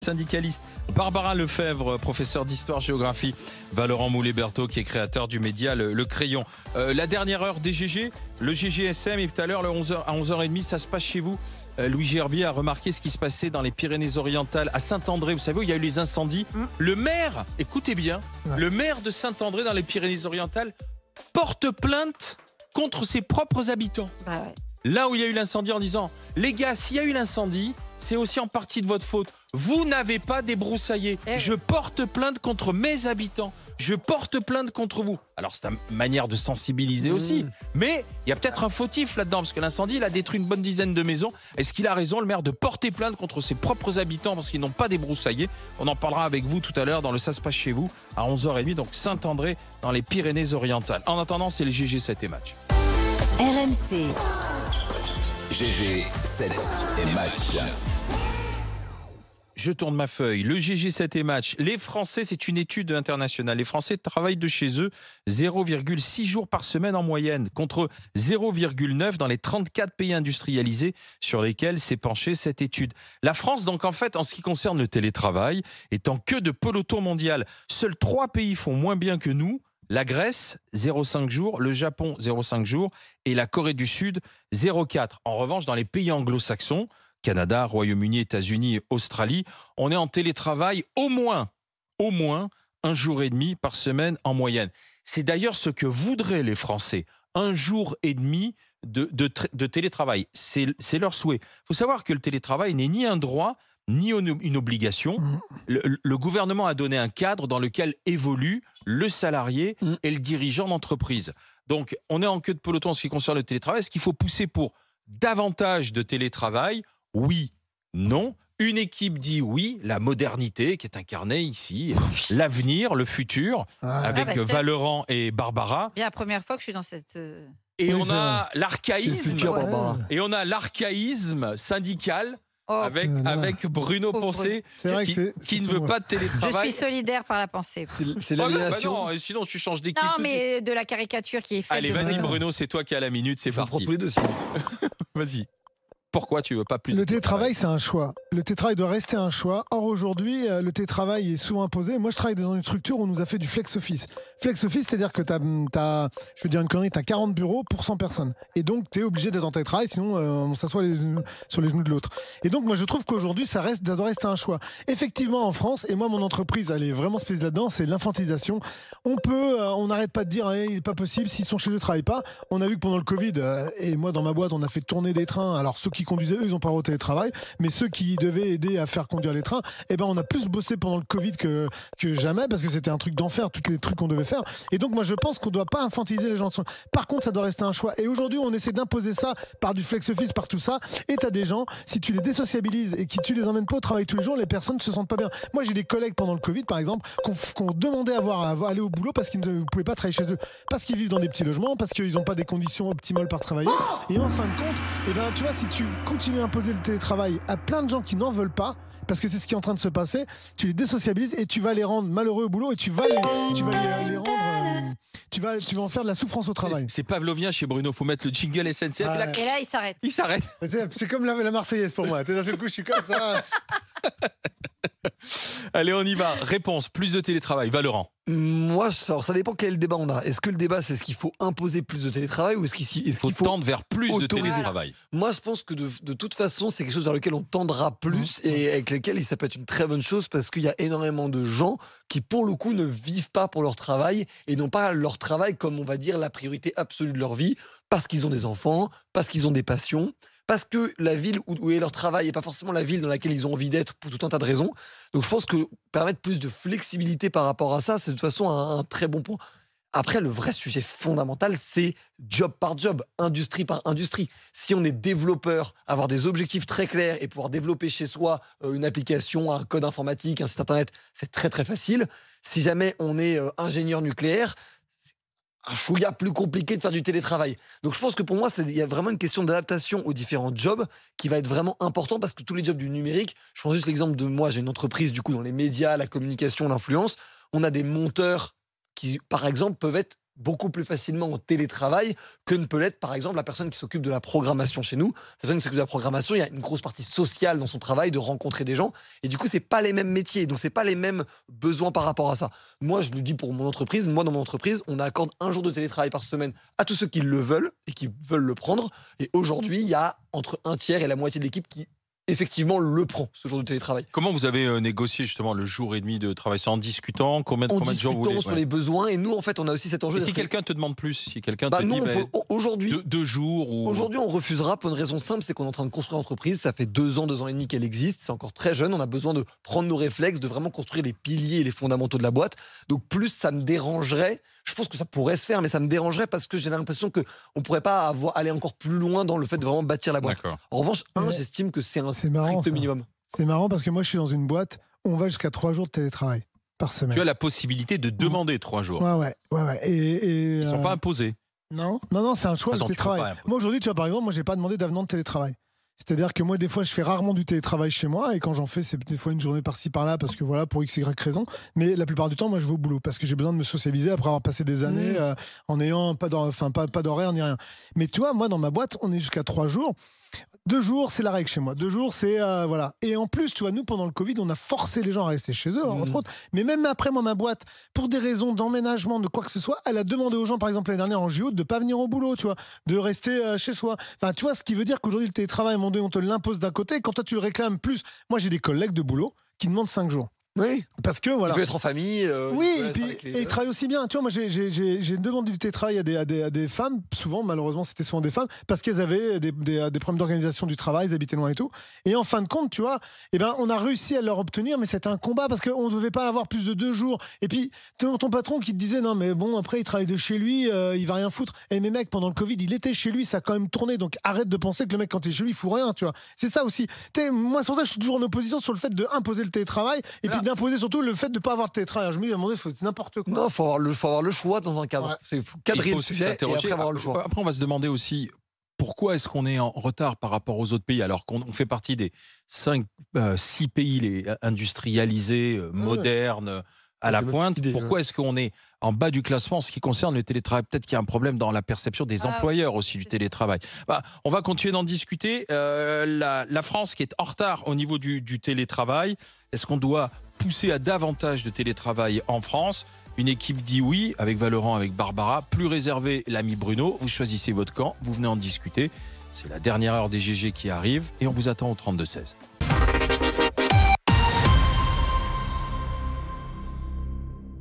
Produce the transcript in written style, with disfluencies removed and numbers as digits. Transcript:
Syndicaliste Barbara Lefebvre, professeure d'histoire-géographie, Valorant Moulet-Berthaud qui est créateur du média Le Crayon. La dernière heure des GG, le GGSM, et tout à l'heure à 11h30, ça se passe chez vous. Louis Gerbier a remarqué ce qui se passait dans les Pyrénées-Orientales, à Saint-André, vous savez où il y a eu les incendies. Le maire, écoutez bien, le maire de Saint-André dans les Pyrénées-Orientales porte plainte contre ses propres habitants. Là où il y a eu l'incendie, en disant, les gars, s'il y a eu l'incendie, c'est aussi en partie de votre faute. Vous n'avez pas débroussaillé. Je porte plainte contre mes habitants. Je porte plainte contre vous. Alors, c'est une manière de sensibiliser aussi. Mais il y a peut-être un fautif là-dedans, parce que l'incendie, il a détruit une bonne dizaine de maisons. Est-ce qu'il a raison, le maire, de porter plainte contre ses propres habitants parce qu'ils n'ont pas débroussaillé? On en parlera avec vous tout à l'heure dans le Ça se passe chez vous, à 11h30. Donc, Saint-André, dans les Pyrénées-Orientales. En attendant, c'est les GG7 et match. RMC. GG7 et match. Je tourne ma feuille. Le GG7 et match. Les Français, c'est une étude internationale. Les Français travaillent de chez eux 0,6 jours par semaine en moyenne, contre 0,9 dans les 34 pays industrialisés sur lesquels s'est penchée cette étude. La France, donc en fait, en ce qui concerne le télétravail, est en queue de peloton mondial. Seuls 3 pays font moins bien que nous. La Grèce, 0,5 jours, le Japon, 0,5 jours, et la Corée du Sud, 0,4. En revanche, dans les pays anglo-saxons, Canada, Royaume-Uni, États-Unis et Australie, on est en télétravail au moins 1 jour et demi par semaine en moyenne. C'est d'ailleurs ce que voudraient les Français, 1 jour et demi de télétravail. C'est leur souhait. Il faut savoir que le télétravail n'est ni un droit, ni une obligation. Le gouvernement a donné un cadre dans lequel évolue le salarié et le dirigeant d'entreprise. Donc, on est en queue de peloton en ce qui concerne le télétravail. Est-ce qu'il faut pousser pour davantage de télétravail? Oui, non. Une équipe dit oui, la modernité qui est incarnée ici, l'avenir, le futur, avec Valorant et Barbara. Bien la première fois que je suis dans cette... Et on a l'archaïsme, et on a l'archaïsme syndical. Avec Bruno Poncet qui ne veut pas de télétravail. Je suis solidaire par la pensée. C'est l'aliénation. Non, sinon tu changes d'équipe. Non, mais de la caricature qui est faite. Allez, vas-y Bruno, c'est toi qui as la minute, c'est parti. Tous les deux. Vas-y. Pourquoi tu veux pas plus Le de télétravail, c'est un choix. Le télétravail doit rester un choix. Or, aujourd'hui, le télétravail est souvent imposé. Moi, je travaille dans une structure où on nous a fait du flex-office. Flex-office, c'est-à-dire que tu as, je veux dire une connerie, tu as 40 bureaux pour 100 personnes. Et donc, tu es obligé d'être en télétravail, sinon on s'assoit sur les genoux de l'autre. Et donc, moi, je trouve qu'aujourd'hui, ça doit rester un choix. Effectivement, en France, et moi, mon entreprise, elle est vraiment spécialisée là-dedans, c'est l'infantilisation. On n'arrête pas de dire, il n'est pas possible, s'ils sont chez eux, ne travaillent pas. On a vu que pendant le Covid, et moi, dans ma boîte, on a fait tourner des trains. Alors, ceux qui conduisaient, eux, ils n'ont pas le droit au télétravail, mais ceux qui devaient aider à faire conduire les trains, on a plus bossé pendant le Covid que jamais, parce que c'était un truc d'enfer, tous les trucs qu'on devait faire. Et donc, moi, je pense qu'on ne doit pas infantiliser les gens. Par contre, ça doit rester un choix. Et aujourd'hui, on essaie d'imposer ça par du flex-office, par tout ça. Et tu as des gens, si tu les désociabilises et que tu les emmènes pas au travail tous les jours, les personnes ne se sentent pas bien. Moi, j'ai des collègues pendant le Covid, par exemple, qu'on demandait à aller au boulot parce qu'ils ne pouvaient pas travailler chez eux, parce qu'ils vivent dans des petits logements, parce qu'ils n'ont pas des conditions optimales pour travailler. Et en fin de compte, tu vois, si tu continues à imposer le télétravail à plein de gens qui n'en veulent pas, parce que c'est ce qui est en train de se passer, tu les désociabilises et tu vas les rendre malheureux au boulot et tu vas les rendre, tu vas en faire de la souffrance au travail. C'est pavlovien chez Bruno, faut mettre le jingle SNCF. Et là, il s'arrête. Il s'arrête. C'est comme la Marseillaise pour moi. D'un seul coup, je suis comme ça. Allez, on y va. Réponse, plus de télétravail. Valorant. Moi, ça dépend quel débat on a. Est-ce que le débat, c'est ce qu'il faut imposer plus de télétravail ou est-ce qu'il faut tendre vers plus de télétravail? Moi, je pense que de toute façon, c'est quelque chose vers lequel on tendra plus et avec lequel ça peut être une très bonne chose parce qu'il y a énormément de gens qui, pour le coup, ne vivent pas pour leur travail et n'ont pas leur travail comme, on va dire, la priorité absolue de leur vie parce qu'ils ont des enfants, parce qu'ils ont des passions. Parce que la ville où est leur travail n'est pas forcément la ville dans laquelle ils ont envie d'être pour tout un tas de raisons. Donc je pense que permettre plus de flexibilité par rapport à ça, c'est de toute façon un très bon point. Après, le vrai sujet fondamental, c'est job par job, industrie par industrie. Si on est développeur, avoir des objectifs très clairs et pouvoir développer chez soi une application, un code informatique, un site internet, c'est très très facile. Si jamais on est ingénieur nucléaire, un chouïa plus compliqué de faire du télétravail. Donc je pense que pour moi, il y a vraiment une question d'adaptation aux différents jobs qui va être vraiment important parce que tous les jobs du numérique, je prends juste l'exemple de moi, j'ai une entreprise du coup dans les médias, la communication, l'influence, on a des monteurs qui, par exemple, peuvent être beaucoup plus facilement en télétravail que ne peut l'être, par exemple, la personne qui s'occupe de la programmation chez nous. La personne qui s'occupe de la programmation, il y a une grosse partie sociale dans son travail, de rencontrer des gens. Et du coup, c'est pas les mêmes métiers. Donc, c'est pas les mêmes besoins par rapport à ça. Moi, je le dis pour mon entreprise. Moi, dans mon entreprise, on accorde 1 jour de télétravail par semaine à tous ceux qui le veulent et qui veulent le prendre. Et aujourd'hui, il y a entre un tiers et la moitié de l'équipe qui effectivement le prend, ce jour de télétravail. Comment vous avez négocié justement le jour et demi de travail? C'est en discutant combien de jours vous voulez? Sur les besoins, et nous en fait on a aussi cet enjeu. Et si quelqu'un te demande plus, si quelqu'un te nous, dit aujourd'hui 2 jours ou... Aujourd'hui on refusera pour une raison simple, c'est qu'on est en train de construire l'entreprise, ça fait 2 ans et demi qu'elle existe, c'est encore très jeune, on a besoin de prendre nos réflexes, de vraiment construire les piliers et les fondamentaux de la boîte. Donc plus ça me dérangerait, je pense que ça pourrait se faire, mais ça me dérangerait parce que j'ai l'impression qu'on ne pourrait pas aller encore plus loin dans le fait de vraiment bâtir la boîte. En revanche, j'estime que c'est un strict minimum. C'est marrant parce que moi je suis dans une boîte où on va jusqu'à 3 jours de télétravail par semaine. Tu as la possibilité de demander 3 jours. Ouais. Ils ne sont pas imposés. Non, c'est un choix de télétravail. Moi aujourd'hui, tu vois, par exemple, moi j'ai pas demandé d'avenant de télétravail. C'est-à-dire que moi, des fois, je fais rarement du télétravail chez moi, et quand j'en fais, c'est des fois une journée par-ci par-là, parce que voilà, pour x, y raison. Mais la plupart du temps, moi, je vais au boulot, parce que j'ai besoin de me socialiser après avoir passé des années en n'ayant pas d'horaire ni rien. Mais tu vois, moi, dans ma boîte, on est jusqu'à 3 jours. 2 jours, c'est la règle chez moi. 2 jours, c'est voilà. Et en plus, tu vois, nous, pendant le Covid, on a forcé les gens à rester chez eux, entre autres. Mais même après, moi, ma boîte, pour des raisons d'emménagement, de quoi que ce soit, elle a demandé aux gens, par exemple, l'année dernière en JO, de ne pas venir au boulot, tu vois, de rester chez soi. Enfin, tu vois, ce qui veut dire qu'aujourd'hui, le télétravail, à un moment donné, on te l'impose d'un côté. Et quand toi, tu le réclames plus, moi, j'ai des collègues de boulot qui demandent 5 jours. Oui, parce que voilà. Il veut être en famille. Oui, et il travaille aussi bien. Tu vois, moi, j'ai demandé du télétravail à des femmes, souvent, malheureusement, c'était souvent des femmes, parce qu'elles avaient des problèmes d'organisation du travail, elles habitaient loin et tout. Et en fin de compte, tu vois, on a réussi à leur obtenir, mais c'était un combat parce qu'on ne devait pas avoir plus de 2 jours. Et puis, ton patron qui te disait, non, mais bon, après, il travaille de chez lui, il va rien foutre. Et mes mecs, pendant le Covid, il était chez lui, ça a quand même tourné. Donc, arrête de penser que le mec, quand il est chez lui, il fout rien, tu vois. C'est ça aussi. Moi, c'est pour ça que je suis toujours en opposition sur le fait d'imposer le télétravail et puis d'imposer surtout le fait de ne pas avoir de télétravail. Je me dis, à un moment donné, c'est n'importe quoi. Non, il faut avoir le choix dans un cadre. Il faut cadrer le sujet et après avoir le choix. Après, on va se demander aussi pourquoi est-ce qu'on est en retard par rapport aux autres pays alors qu'on fait partie des 6 pays industrialisés, modernes, à la pointe. Pourquoi est-ce qu'on est en bas du classement en ce qui concerne le télétravail? Peut-être qu'il y a un problème dans la perception des employeurs aussi du télétravail. On va continuer d'en discuter. La France qui est en retard au niveau du télétravail, est-ce qu'on doit pousser à davantage de télétravail en France? Une équipe dit oui, avec Valorant, avec Barbara. Plus réservé, l'ami Bruno. Vous choisissez votre camp, vous venez en discuter. C'est la dernière heure des GG qui arrive et on vous attend au 32-16.